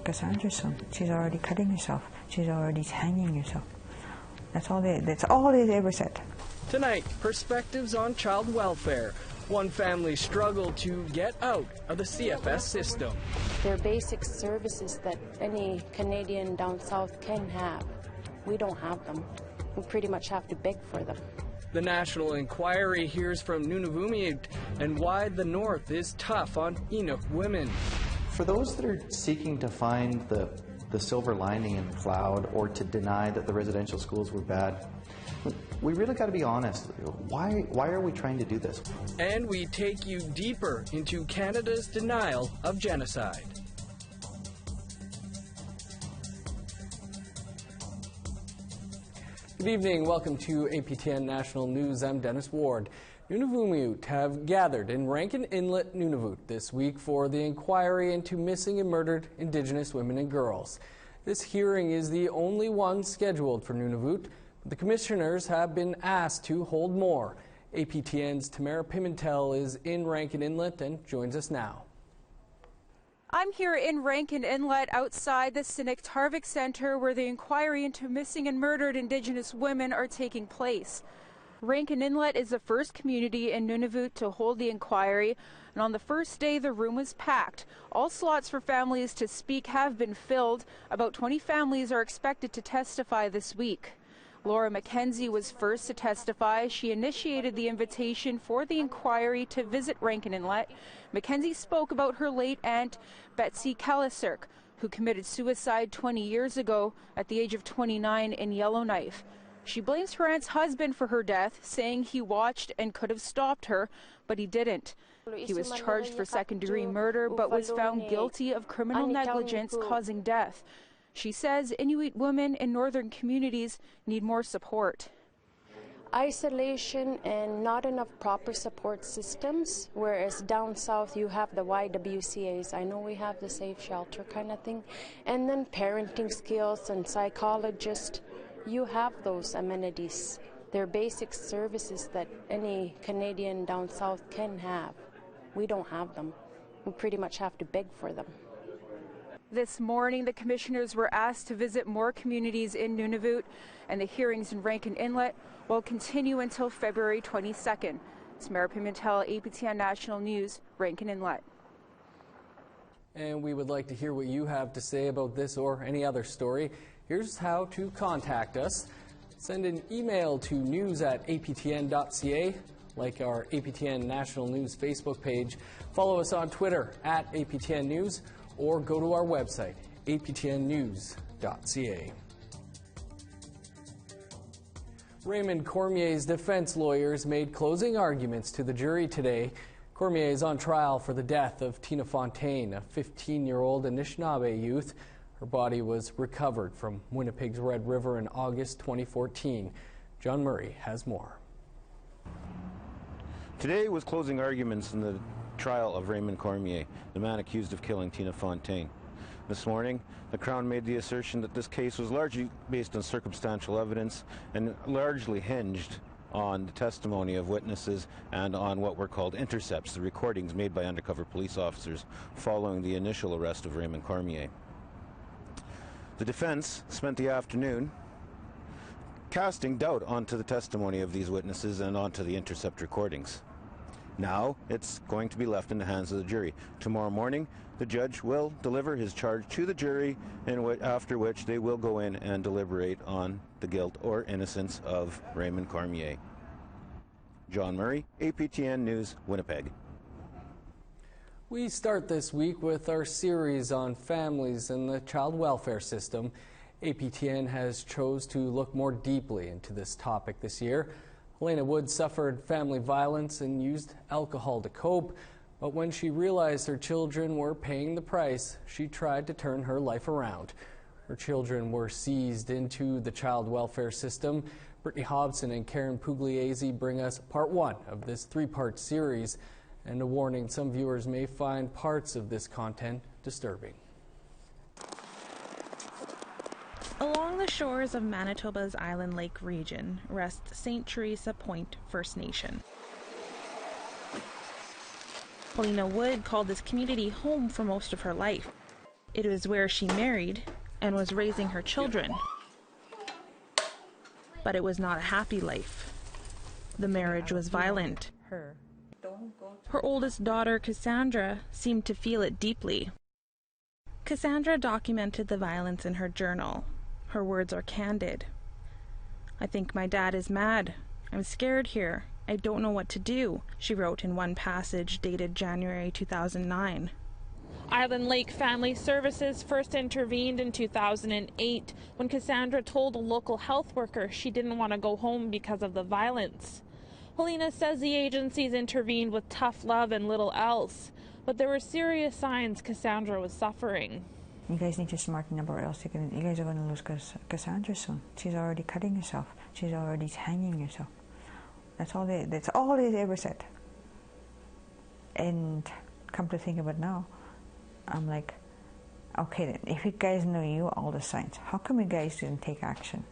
Cassandra son. She's already cutting herself. She's already hanging herself. That's all they ever said. Tonight, perspectives on child welfare. One family struggled to get out of the CFS system. They're basic services that any Canadian down south can have. We don't have them. We pretty much have to beg for them. The National Inquiry hears from Nunavummiut and why the North is tough on Inuk women. For those that are seeking to find the silver lining in the cloud or to deny that the residential schools were bad, we really got to be honest. Why are we trying to do this? And we take you deeper into Canada's denial of genocide. Good evening. Welcome to APTN National News. I'm Dennis Ward. Nunavummiut have gathered in Rankin, Inlet, Nunavut this week for the inquiry into missing and murdered Indigenous women and girls. This hearing is the only one scheduled for Nunavut. The commissioners have been asked to hold more. APTN's Tamara Pimentel is in Rankin Inlet and joins us now. I'm here in Rankin Inlet outside the Inuk Tarvik Center where the inquiry into missing and murdered Indigenous women are taking place. Rankin Inlet is the first community in Nunavut to hold the inquiry, and on the first day the room was packed. All slots for families to speak have been filled. About 20 families are expected to testify this week. Laura McKenzie was first to testify. She initiated the invitation for the inquiry to visit Rankin Inlet. McKenzie spoke about her late aunt, Betsy Kellisirk, who committed suicide 20 years ago at the age of 29 in Yellowknife. She blames her aunt's husband for her death, saying he watched and could have stopped her, but he didn't. He was charged for second-degree murder, but was found guilty of criminal negligence causing death. She says Inuit women in northern communities need more support. Isolation and not enough proper support systems, whereas down south you have the YWCAs. I know we have the safe shelter kind of thing. And then parenting skills and psychologists. You have those amenities. They're basic services that any Canadian down south can have. We don't have them. We pretty much have to beg for them. This morning, the commissioners were asked to visit more communities in Nunavut, and the hearings in Rankin Inlet will continue until February 22nd. Tamara Pimentel, APTN National News, Rankin Inlet. And we would like to hear what you have to say about this or any other story. Here's how to contact us. Send an email to news@aptn.ca, like our APTN National News Facebook page. Follow us on Twitter @APTN News, or go to our website, aptnnews.ca. Raymond Cormier's defense lawyers made closing arguments to the jury today. Cormier is on trial for the death of Tina Fontaine, a 15-year-old Anishinaabe youth. Her body was recovered from Winnipeg's Red River in August 2014. John Murray has more. Today was closing arguments in the trial of Raymond Cormier, the man accused of killing Tina Fontaine. This morning, the Crown made the assertion that this case was largely based on circumstantial evidence and largely hinged on the testimony of witnesses and on what were called intercepts, the recordings made by undercover police officers following the initial arrest of Raymond Cormier. The defense spent the afternoon casting doubt onto the testimony of these witnesses and onto the intercept recordings. Now it's going to be left in the hands of the jury. Tomorrow morning, the judge will deliver his charge to the jury, after which they will go in and deliberate on the guilt or innocence of Raymond Cormier. John Murray, APTN News, Winnipeg. We start this week with our series on families and the child welfare system. APTN has chose to look more deeply into this topic this year. Helena Wood suffered family violence and used alcohol to cope, but when she realized her children were paying the price, she tried to turn her life around. Her children were seized into the child welfare system. Brittany Hobson and Karen Pugliese bring us part one of this three-part series, and a warning, some viewers may find parts of this content disturbing. Along the shores of Manitoba's Island Lake region rests St. Teresa Point First Nation. Helena Wood called this community home for most of her life. It was where she married and was raising her children. But it was not a happy life. The marriage was violent. Her oldest daughter, Cassandra, seemed to feel it deeply. Cassandra documented the violence in her journal. Her words are candid. "I think my dad is mad. I'm scared here. I don't know what to do," she wrote in one passage dated January 2009. Island Lake Family Services first intervened in 2008 when Cassandra told a local health worker she didn't want to go home because of the violence. Helena says the agencies intervened with tough love and little else, but there were serious signs Cassandra was suffering. You guys need to smarten up, or else you guys are going to lose Cassandra soon. She's already cutting herself. She's already hanging herself. That's all they ever said. And come to think of it now, I'm like, okay then, if you guys knew all the signs, how come you guys didn't take action?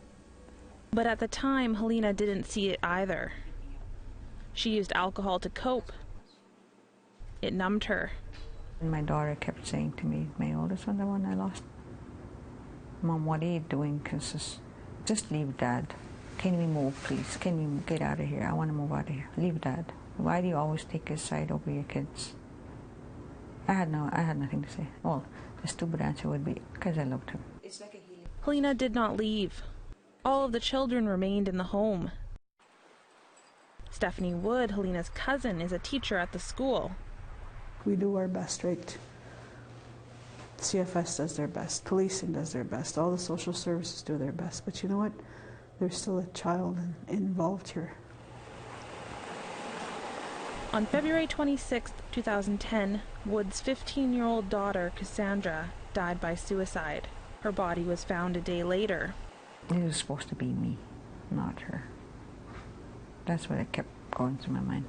But at the time, Helena didn't see it either. She used alcohol to cope. It numbed her. And my daughter kept saying to me, my oldest one, the one I lost, "Mom, what are you doing? Just leave Dad. Can we move, please? Can we get out of here? I want to move out of here. Leave Dad. Why do you always take his side over your kids?" I had nothing to say. Well, the stupid answer would be, because I loved him. Helena did not leave. All of the children remained in the home. Stephanie Wood, Helena's cousin, is a teacher at the school. We do our best, right? CFS does their best. Policing does their best. All the social services do their best. But you know what? There's still a child involved here. On February 26, 2010, Wood's 15-year-old daughter, Cassandra, died by suicide. Her body was found a day later. It was supposed to be me, not her. That's what it kept going through my mind.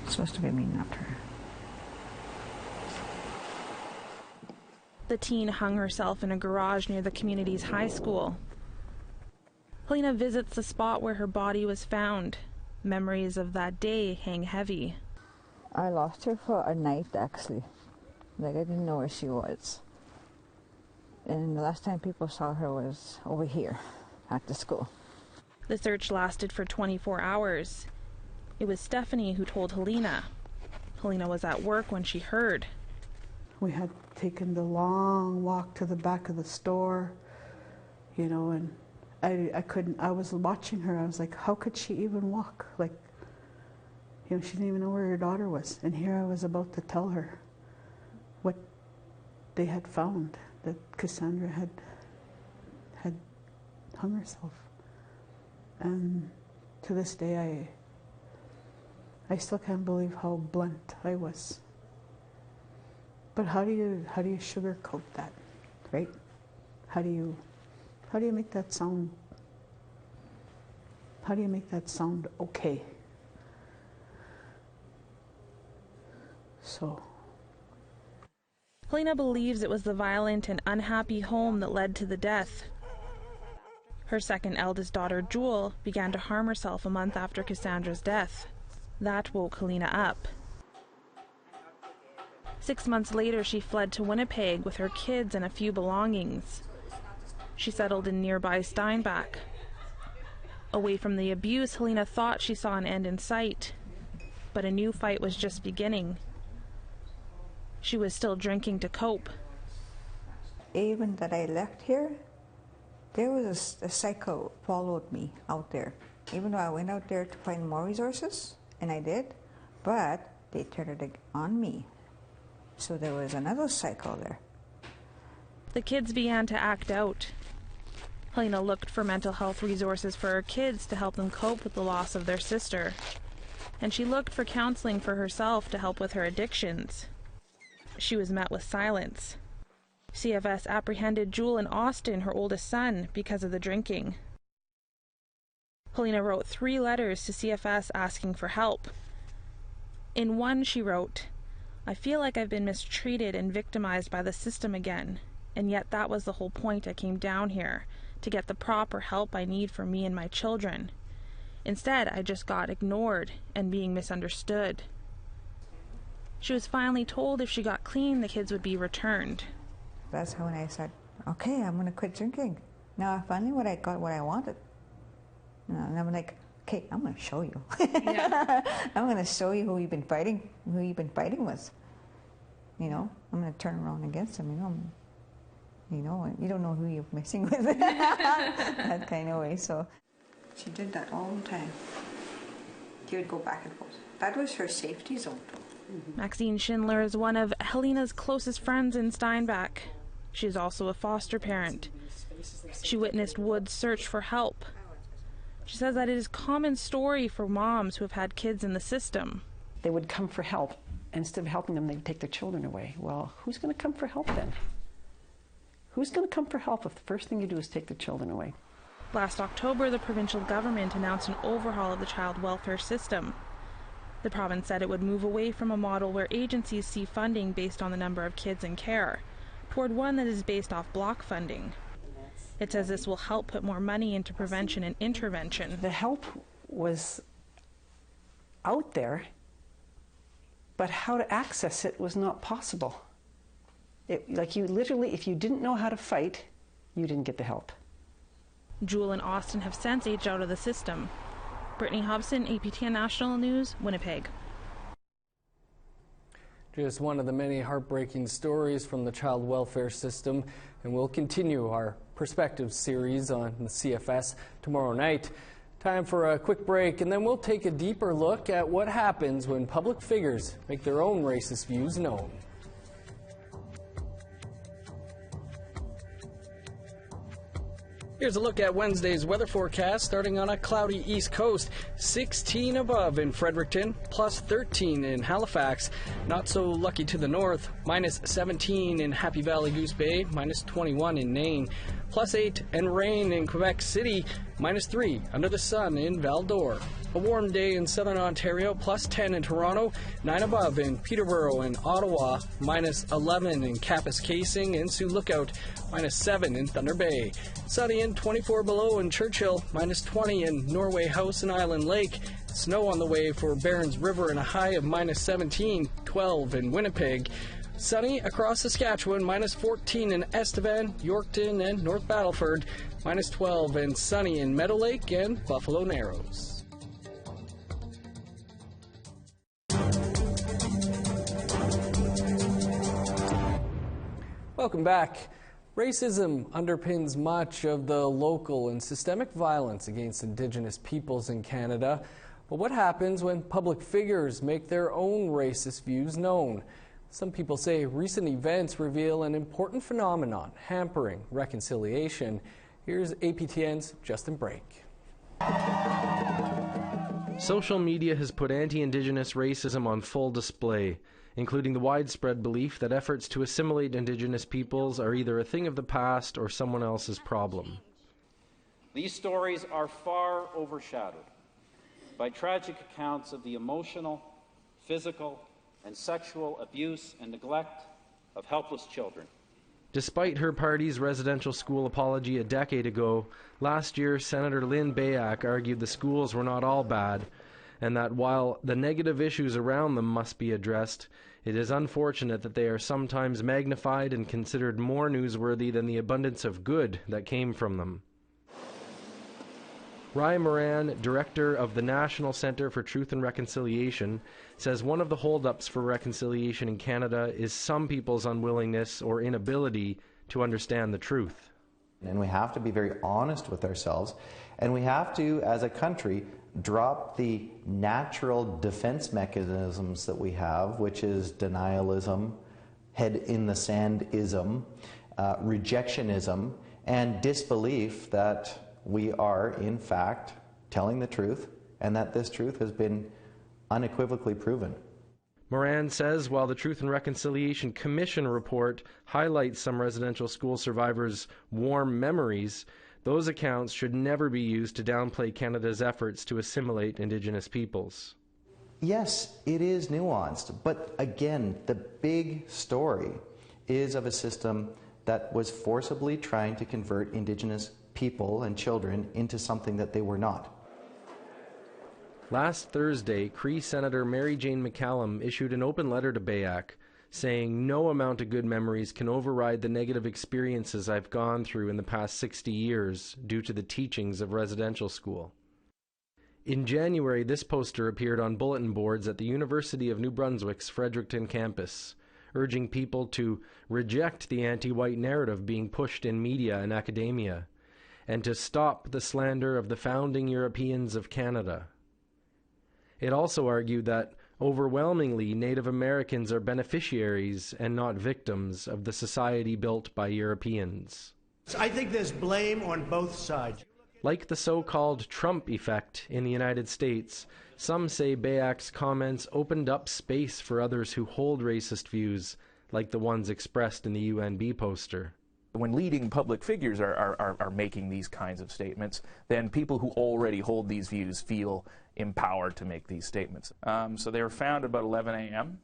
It's supposed to be me, not her. The teen hung herself in a garage near the community's high school. Helena visits the spot where her body was found. Memories of that day hang heavy. I lost her for a night, actually. Like, I didn't know where she was. And the last time people saw her was over here at the school. The search lasted for 24 hours. It was Stephanie who told Helena. Helena was at work when she heard. We had taken the long walk to the back of the store, you know, and I was watching her. I was like, how could she even walk? Like, you know, she didn't even know where her daughter was. And here I was about to tell her what they had found, that Cassandra had hung herself. And to this day, I still can't believe how blunt I was. But how do you sugarcoat that, right? How do you make that sound? How do you make that sound okay? So. Helena believes it was the violent and unhappy home that led to the death. Her second eldest daughter, Jewel, began to harm herself a month after Cassandra's death. That woke Helena up. 6 months later, she fled to Winnipeg with her kids and a few belongings. She settled in nearby Steinbach. Away from the abuse, Helena thought she saw an end in sight, but a new fight was just beginning. She was still drinking to cope. Even that I left here, there was a psycho followed me out there. Even though I went out there to find more resources, and I did, but they turned it on me. So there was another cycle there. The kids began to act out. Helena looked for mental health resources for her kids to help them cope with the loss of their sister. And she looked for counseling for herself to help with her addictions. She was met with silence. CFS apprehended Jewel and Austin, her oldest son, because of the drinking. Helena wrote 3 letters to CFS asking for help. In one, she wrote, "I feel like I've been mistreated and victimized by the system again, and yet that was the whole point I came down here, to get the proper help I need for me and my children. Instead, I just got ignored and being misunderstood." She She was finally told if she got clean, the kids would be returned. That's when I said, okay, I'm going to quit drinking. Now I finally got what I wanted. And I'm like, okay, I'm going to show you. Yeah. I'm going to show you who you've been fighting with. You know, I'm going to turn around against him. You don't know who you're messing with. That kind of way. So she did that all the time. She would go back and forth. That was her safety zone. Maxine Schindler is one of Helena's closest friends in Steinbach. She is also a foster parent. She witnessed Wood's search for help. She says that it is a common story for moms who have had kids in the system. They would come for help. Instead of helping them, they'd take their children away. Well, who's going to come for help then? Who's going to come for help if the first thing you do is take their children away? Last October, the provincial government announced an overhaul of the child welfare system. The province said it would move away from a model where agencies see funding based on the number of kids in care, toward one that is based off block funding. It says this will help put more money into prevention and intervention. The help was out there, but how to access it was not possible. Like you literally, if you didn't know how to fight, you didn't get the help. Jewel and Austin have since aged out of the system. Brittany Hobson, APTN National News, Winnipeg. Just one of the many heartbreaking stories from the child welfare system, and we'll continue our Perspectives series on the CFS tomorrow night. Time for a quick break, and then we'll take a deeper look at what happens when public figures make their own racist views known. Here's a look at Wednesday's weather forecast, starting on a cloudy east coast. 16 above in Fredericton, plus 13 in Halifax. Not so lucky to the north, minus 17 in Happy Valley Goose Bay, minus 21 in Nain. Plus 8 and rain in Quebec City, minus 3 under the sun in Val d'Or. A warm day in southern Ontario, plus 10 in Toronto, 9 above in Peterborough and Ottawa, minus 11 in Kapuskasing and Sioux Lookout, minus 7 in Thunder Bay. Sunny and 24 below in Churchill, minus 20 in Norway House and Island Lake. Snow on the way for Barons River and a high of minus 17, 12 in Winnipeg. Sunny across Saskatchewan, minus 14 in Estevan, Yorkton, and North Battleford, minus 12 and sunny in Meadow Lake and Buffalo Narrows. Welcome back. Racism underpins much of the local and systemic violence against Indigenous peoples in Canada. But what happens when public figures make their own racist views known? Some people say recent events reveal an important phenomenon hampering reconciliation. Here's APTN's Justin Brake. Social media has put anti-Indigenous racism on full display, including the widespread belief that efforts to assimilate Indigenous peoples are either a thing of the past or someone else's problem. These stories are far overshadowed by tragic accounts of the emotional, physical, and sexual abuse and neglect of helpless children. Despite her party's residential school apology a decade ago, last year Senator Lynn Bayak argued the schools were not all bad, and that while the negative issues around them must be addressed, it is unfortunate that they are sometimes magnified and considered more newsworthy than the abundance of good that came from them. Ryan Moran, director of the National Centre for Truth and Reconciliation, says one of the holdups for reconciliation in Canada is some people's unwillingness or inability to understand the truth. And we have to be very honest with ourselves, and we have to, as a country, drop the natural defense mechanisms that we have, which is denialism, head-in-the-sand-ism, rejectionism, and disbelief that we are, in fact, telling the truth, and that this truth has been unequivocally proven. Moran says while the Truth and Reconciliation Commission report highlights some residential school survivors' warm memories, those accounts should never be used to downplay Canada's efforts to assimilate Indigenous peoples. Yes, it is nuanced, but again, the big story is of a system that was forcibly trying to convert Indigenous people and children into something that they were not. Last Thursday, Cree Senator Mary Jane McCallum issued an open letter to BAYAC saying no amount of good memories can override the negative experiences I've gone through in the past 60 years due to the teachings of residential school. In January, this poster appeared on bulletin boards at the University of New Brunswick's Fredericton campus, urging people to reject the anti-white narrative being pushed in media and academia, and to stop the slander of the founding Europeans of Canada. It also argued that overwhelmingly Native Americans are beneficiaries and not victims of the society built by Europeans. I think there's blame on both sides. Like the so-called Trump effect in the United States, some say BAYAC's comments opened up space for others who hold racist views, like the ones expressed in the UNB poster. When leading public figures are making these kinds of statements, then people who already hold these views feel empowered to make these statements. So they were found about 11 a.m.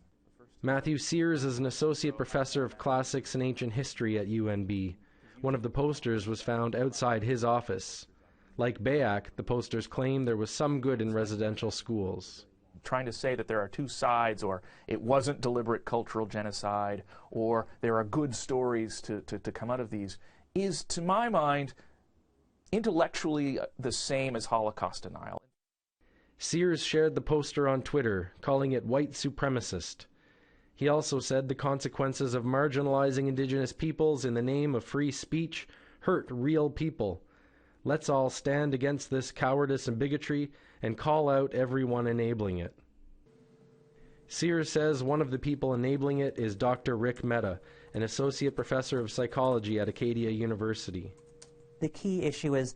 Matthew Sears is an associate professor of classics and ancient history at UNB. One of the posters was found outside his office. Like BAYAC, the posters claim there was some good in residential schools. Trying to say that there are two sides, or it wasn't deliberate cultural genocide, or there are good stories to come out of these, is, to my mind, intellectually the same as Holocaust denial. Sears shared the poster on Twitter, calling it white supremacist. He also said the consequences of marginalizing Indigenous peoples in the name of free speech hurt real people. Let's all stand against this cowardice and bigotry and call out everyone enabling it. Sears says one of the people enabling it is Dr. Rick Mehta, an associate professor of psychology at Acadia University. The key issue is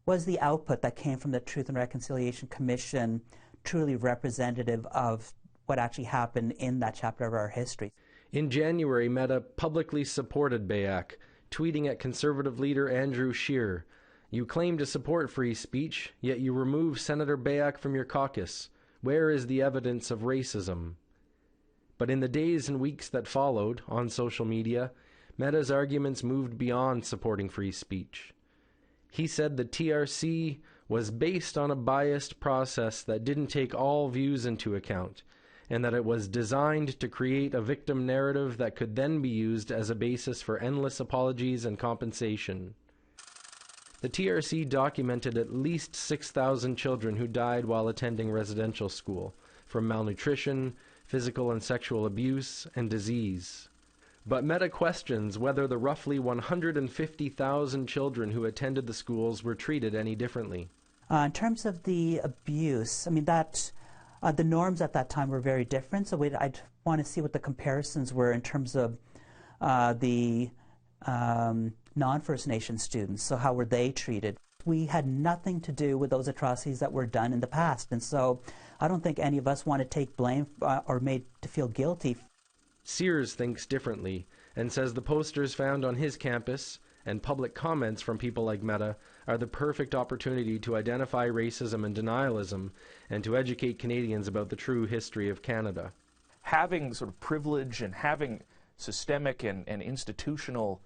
was the output that came from the Truth and Reconciliation Commission truly representative of what actually happened in that chapter of our history? In January, Mehta publicly supported BAYAC, tweeting at Conservative leader Andrew Scheer, "You claim to support free speech, yet you remove Senator BAYAC from your caucus. Where is the evidence of racism?" But in the days and weeks that followed, on social media, Mehta's arguments moved beyond supporting free speech. He said the TRC was based on a biased process that didn't take all views into account, and that it was designed to create a victim narrative that could then be used as a basis for endless apologies and compensation. The TRC documented at least 6,000 children who died while attending residential school, from malnutrition, physical and sexual abuse, and disease. But Mehta questions whether the roughly 150,000 children who attended the schools were treated any differently. In terms of the abuse, I mean, the norms at that time were very different, so I'd want to see what the comparisons were in terms of the non-First Nation students. So how were they treated? We had nothing to do with those atrocities that were done in the past, and so I don't think any of us want to take blame or made to feel guilty. Sears thinks differently and says the posters found on his campus and public comments from people like Mehta are the perfect opportunity to identify racism and denialism and to educate Canadians about the true history of Canada. Having sort of privilege and having systemic and institutional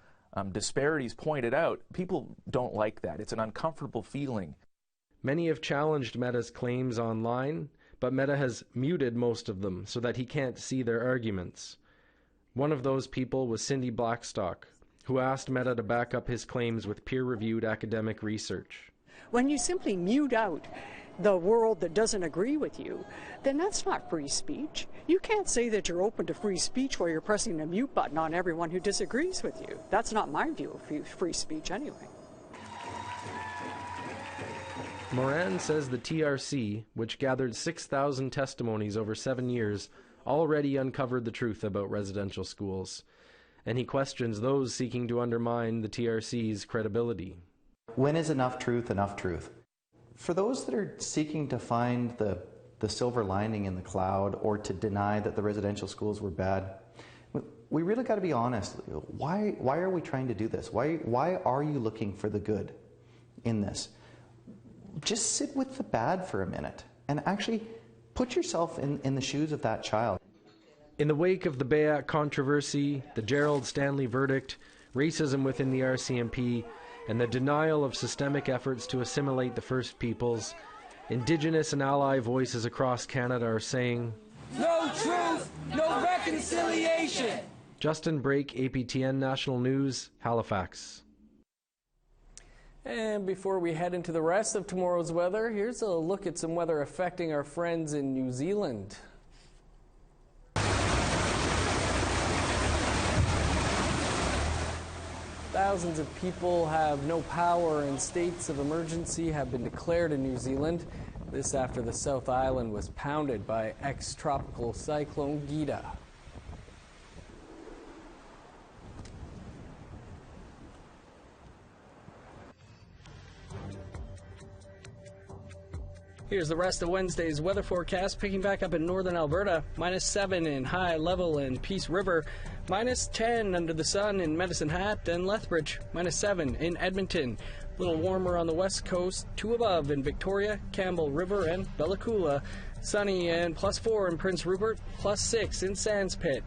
disparities pointed out, people don't like that. It's an uncomfortable feeling. Many have challenged Mehta's claims online, but Mehta has muted most of them so that he can't see their arguments. One of those people was Cindy Blackstock, who asked Mehta to back up his claims with peer-reviewed academic research. When you simply mute out the world that doesn't agree with you, then that's not free speech. You can't say that you're open to free speech while you're pressing the mute button on everyone who disagrees with you. That's not my view of free speech anyway. Moran says the TRC, which gathered 6,000 testimonies over 7 years, already uncovered the truth about residential schools, and he questions those seeking to undermine the TRC's credibility. When is enough truth enough truth? For those that are seeking to find the silver lining in the cloud or to deny that the residential schools were bad, we really got to be honest. Why are we trying to do this? Why are you looking for the good in this? Just sit with the bad for a minute and actually put yourself in the shoes of that child. In the wake of the BAYAC controversy, the Gerald Stanley verdict, racism within the RCMP, and the denial of systemic efforts to assimilate the First Peoples, Indigenous and ally voices across Canada are saying, "No truth, no reconciliation." Justin Brake, APTN National News, Halifax. And before we head into the rest of tomorrow's weather, here's a look at some weather affecting our friends in New Zealand. Thousands of people have no power and states of emergency have been declared in New Zealand. This after the South Island was pounded by ex-tropical cyclone Gita. Here's the rest of Wednesday's weather forecast, picking back up in northern Alberta. -7 in High Level and Peace River. -10 under the sun in Medicine Hat and Lethbridge. -7 in Edmonton. A little warmer on the west coast. 2 above in Victoria, Campbell River and Bella Coola. Sunny and +4 in Prince Rupert. +6 in Sandspit.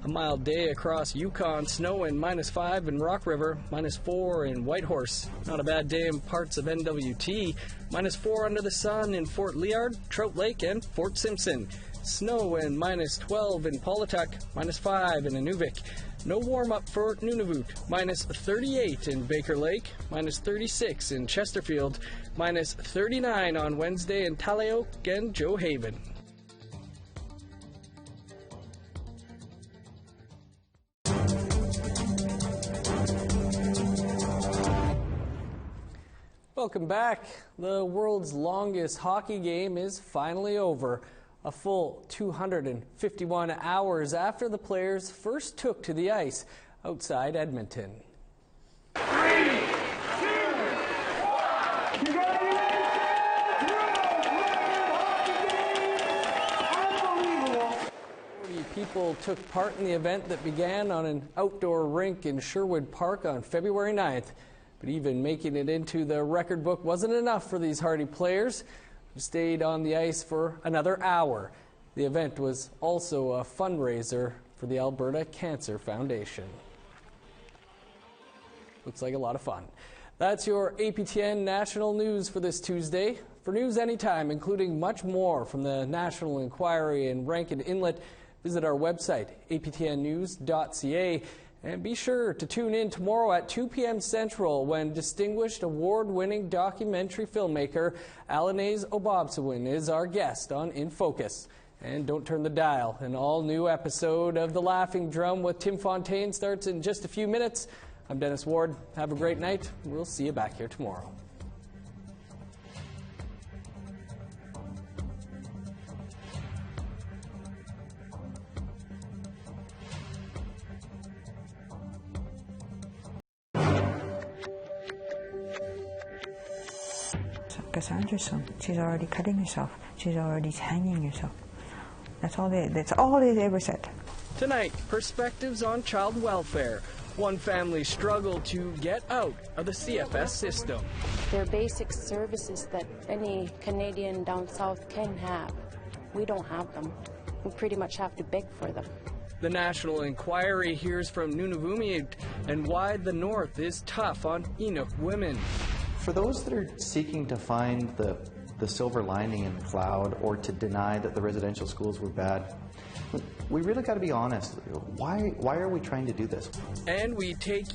A mild day across Yukon, snow and -5 in Rock River, -4 in Whitehorse. Not a bad day in parts of NWT, -4 under the sun in Fort Liard, Trout Lake and Fort Simpson. Snow and -12 in Paulatuck, -5 in Inuvik. No warm-up for Nunavummiut, -38 in Baker Lake, -36 in Chesterfield, -39 on Wednesday in Tallyoak and Joe Haven. Welcome back. The world's longest hockey game is finally over. A full 251 hours after the players first took to the ice outside Edmonton. 3, 2, 40 people took part in the event that began on an outdoor rink in Sherwood Park on February 9th. But even making it into the record book wasn't enough for these hardy players, who stayed on the ice for another hour. The event was also a fundraiser for the Alberta Cancer Foundation. Looks like a lot of fun. That's your APTN National News for this Tuesday. For news anytime, including much more from the National Inquiry in Rankin Inlet, visit our website, aptnnews.ca. And be sure to tune in tomorrow at 2 p.m. Central when distinguished award-winning documentary filmmaker Alainaz Obobsawin is our guest on In Focus. And don't turn the dial. An all-new episode of The Laughing Drum with Tim Fontaine starts in just a few minutes. I'm Dennis Ward. Have a great night. We'll see you back here tomorrow. Cassandra's son. She's already cutting herself. She's already hanging herself. That's all they ever said. Tonight, perspectives on child welfare. One family struggled to get out of the CFS system. They're basic services that any Canadian down south can have. We don't have them. We pretty much have to beg for them. The National Inquiry hears from Nunavummiut and why the North is tough on Inuk women. For those that are seeking to find the silver lining in the cloud or to deny that the residential schools were bad, we really got to be honest. Why are we trying to do this? And we take you